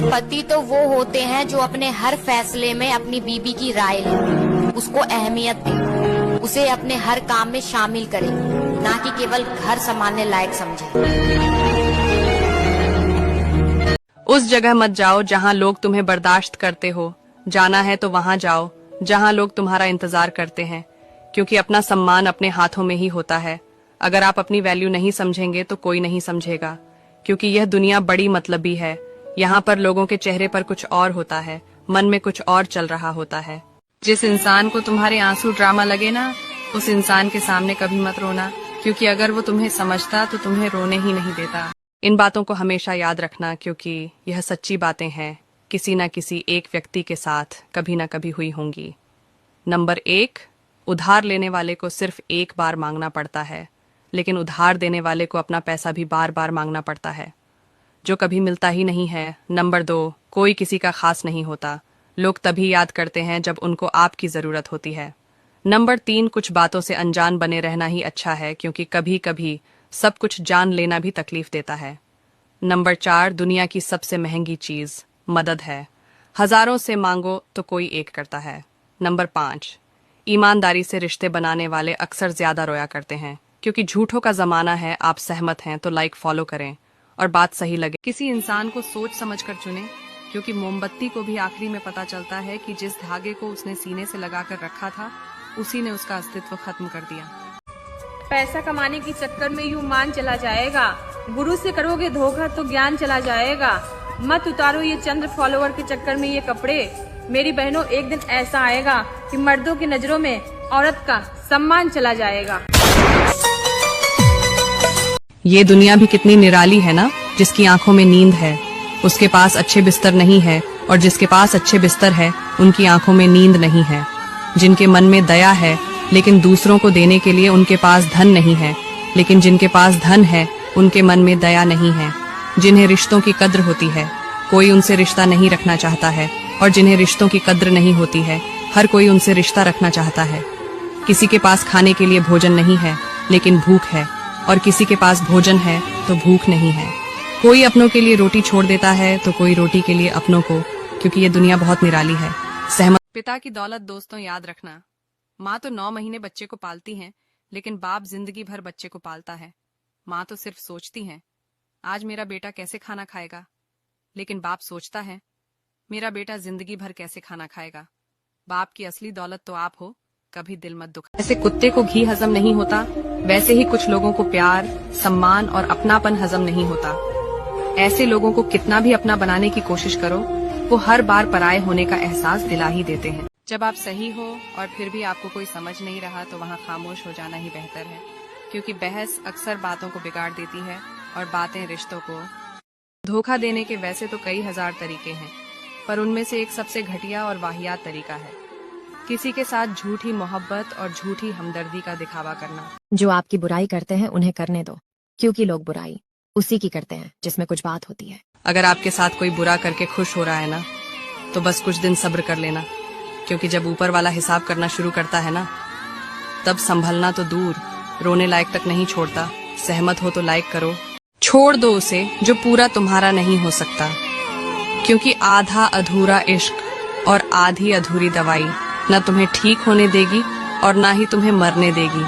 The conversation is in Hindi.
पति तो वो होते हैं जो अपने हर फैसले में अपनी बीवी की राय ले, उसको अहमियत दे, उसे अपने हर काम में शामिल करे, ना कि केवल घर संभालने लायक समझे। उस जगह मत जाओ जहाँ लोग तुम्हें बर्दाश्त करते हो। जाना है तो वहाँ जाओ जहाँ लोग तुम्हारा इंतजार करते हैं, क्योंकि अपना सम्मान अपने हाथों में ही होता है। अगर आप अपनी वैल्यू नहीं समझेंगे तो कोई नहीं समझेगा, क्योंकि यह दुनिया बड़ी मतलबी है। यहाँ पर लोगों के चेहरे पर कुछ और होता है, मन में कुछ और चल रहा होता है। जिस इंसान को तुम्हारे आंसू ड्रामा लगे ना, उस इंसान के सामने कभी मत रोना, क्योंकि अगर वो तुम्हें समझता तो तुम्हें रोने ही नहीं देता। इन बातों को हमेशा याद रखना, क्योंकि यह सच्ची बातें हैं, किसी न किसी एक व्यक्ति के साथ कभी न कभी हुई होंगी। नंबर 1, उधार लेने वाले को सिर्फ एक बार मांगना पड़ता है, लेकिन उधार देने वाले को अपना पैसा भी बार बार मांगना पड़ता है, जो कभी मिलता ही नहीं है। नंबर 2, कोई किसी का खास नहीं होता, लोग तभी याद करते हैं जब उनको आपकी जरूरत होती है। नंबर 3, कुछ बातों से अनजान बने रहना ही अच्छा है, क्योंकि कभी कभी सब कुछ जान लेना भी तकलीफ देता है। नंबर 4, दुनिया की सबसे महंगी चीज मदद है, हजारों से मांगो तो कोई एक करता है। नंबर 5, ईमानदारी से रिश्ते बनाने वाले अक्सर ज्यादा रोया करते हैं, क्योंकि झूठों का जमाना है। आप सहमत हैं तो लाइक फॉलो करें और बात सही लगे। किसी इंसान को सोच समझ कर चुने, क्योंकि मोमबत्ती को भी आखिरी में पता चलता है कि जिस धागे को उसने सीने से लगाकर रखा था, उसी ने उसका अस्तित्व खत्म कर दिया। पैसा कमाने के चक्कर में यूं मान चला जाएगा, गुरु से करोगे धोखा तो ज्ञान चला जाएगा। मत उतारो ये चंद्र फॉलोवर के चक्कर में ये कपड़े। मेरी बहनों, एक दिन ऐसा आएगा कि मर्दों की नजरों में औरत का सम्मान चला जाएगा। ये दुनिया भी कितनी निराली है ना, जिसकी आंखों में नींद है उसके पास अच्छे बिस्तर नहीं है, और जिसके पास अच्छे बिस्तर है उनकी आंखों में नींद नहीं है। जिनके मन में दया है लेकिन दूसरों को देने के लिए उनके पास धन नहीं है, लेकिन जिनके पास धन है उनके मन में दया नहीं है। जिन्हें रिश्तों की कद्र होती है, कोई उनसे रिश्ता नहीं रखना चाहता है, और जिन्हें रिश्तों की कद्र नहीं होती है, हर कोई उनसे रिश्ता रखना चाहता है। किसी के पास खाने के लिए भोजन नहीं है लेकिन भूख है, और किसी के पास भोजन है तो भूख नहीं है। कोई अपनों के लिए रोटी छोड़ देता है तो कोई रोटी के लिए अपनों को, क्योंकि ये दुनिया बहुत निराली है। सहमत। पिता की दौलत दोस्तों याद रखना, माँ तो 9 महीने बच्चे को पालती है, लेकिन बाप जिंदगी भर बच्चे को पालता है। माँ तो सिर्फ सोचती है आज मेरा बेटा कैसे खाना खाएगा, लेकिन बाप सोचता है मेरा बेटा जिंदगी भर कैसे खाना खाएगा। बाप की असली दौलत तो आप हो, कभी दिल मत दुखा। जैसे कुत्ते को घी हजम नहीं होता, वैसे ही कुछ लोगों को प्यार, सम्मान और अपनापन हजम नहीं होता। ऐसे लोगों को कितना भी अपना बनाने की कोशिश करो, वो हर बार पराये होने का एहसास दिला ही देते हैं। जब आप सही हो और फिर भी आपको कोई समझ नहीं रहा, तो वहाँ खामोश हो जाना ही बेहतर है, क्योंकि बहस अक्सर बातों को बिगाड़ देती है और बातें रिश्तों को। धोखा देने के वैसे तो कई हजार तरीके हैं, पर उनमें से एक सबसे घटिया और वाहियात तरीका है किसी के साथ झूठी मोहब्बत और झूठी हमदर्दी का दिखावा करना। जो आपकी बुराई करते हैं उन्हें करने दो, क्योंकि लोग बुराई उसी की करते हैं जिसमें कुछ बात होती है। अगर आपके साथ कोई बुरा करके खुश हो रहा है ना, तो बस कुछ दिन सब्र कर लेना, क्योंकि जब ऊपर वाला हिसाब करना शुरू करता है ना, तब संभलना तो दूर, रोने लायक तक नहीं छोड़ता। सहमत हो तो लाइक करो। छोड़ दो उसे जो पूरा तुम्हारा नहीं हो सकता, क्योंकि आधा अधूरा इश्क और आधी अधूरी दवाई न तुम्हें ठीक होने देगी और ना ही तुम्हें मरने देगी।